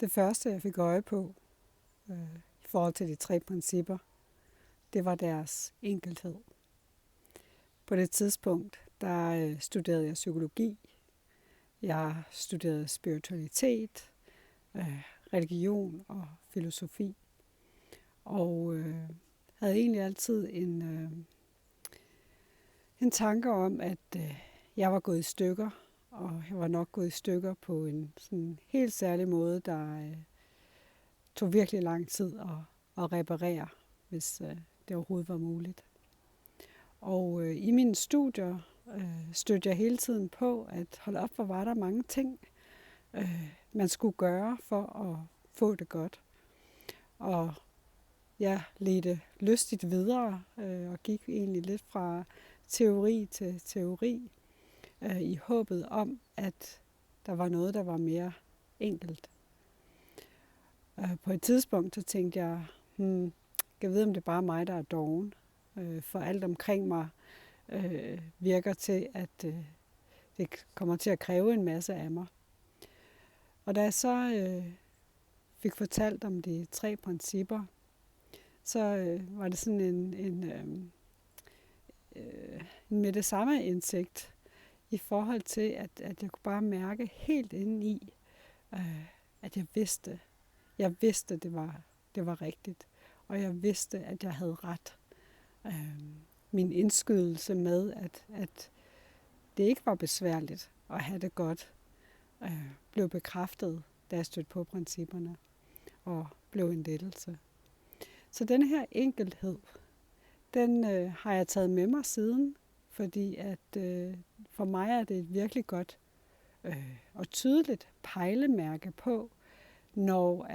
Det første, jeg fik øje på i forhold til de 3 principper, det var deres enkelthed. På det tidspunkt, der studerede jeg psykologi. Jeg studerede spiritualitet, religion og filosofi. Og havde egentlig altid en tanke om, at jeg var gået i stykker, og jeg var nok gået i stykker på en sådan helt særlig måde, der tog virkelig lang tid at reparere, hvis det overhovedet var muligt. Og i mine studier stødte jeg hele tiden på, at hold op, hvor var der mange ting, man skulle gøre for at få det godt. Og jeg ledte lystigt videre og gik egentlig lidt fra teori til teori i håbet om, at der var noget, der var mere enkelt. På et tidspunkt så tænkte jeg, jeg ved, om det er bare mig, der er doven. For alt omkring mig virker til, at det kommer til at kræve en masse af mig. Og da jeg så fik fortalt om de 3 principper, så var det sådan en med det samme indsigt i forhold til, at jeg kunne bare mærke helt inde i, at jeg vidste. Jeg vidste, det var rigtigt. Og jeg vidste, at jeg havde ret. Min indskydelse med, at det ikke var besværligt at have det godt, blev bekræftet, da jeg stødte på principperne, og blev en lettelse. Så den her enkelhed, den har jeg taget med mig siden, fordi at for mig er det et virkelig godt og tydeligt pejlemærke på, når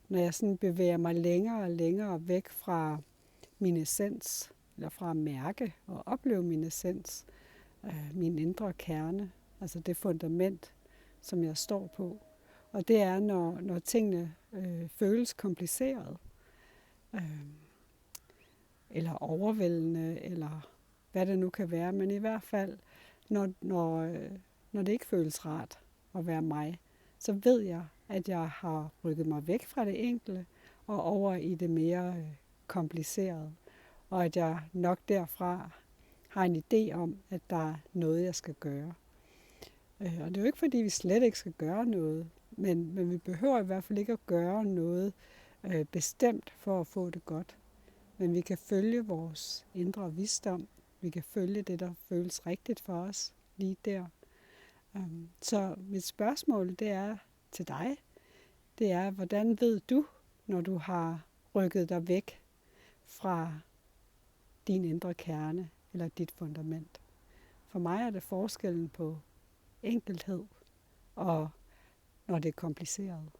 jeg sådan bevæger mig længere og længere væk fra min essens, eller fra at mærke og opleve min essens, min indre kerne, altså det fundament, som jeg står på. Og det er, når tingene føles kompliceret, eller overvældende, eller hvad det nu kan være, men i hvert fald, når det ikke føles rart at være mig, så ved jeg, at jeg har rykket mig væk fra det enkle og over i det mere komplicerede. Og at jeg nok derfra har en idé om, at der er noget, jeg skal gøre. Og det er jo ikke, fordi vi slet ikke skal gøre noget, men vi behøver i hvert fald ikke at gøre noget bestemt for at få det godt. Men vi kan følge vores indre visdom. Vi kan følge det, der føles rigtigt for os lige der. Så mit spørgsmål, det er til dig. Det er, hvordan ved du, når du har rykket dig væk fra din indre kerne eller dit fundament? For mig er det forskellen på enkelhed og når det er kompliceret.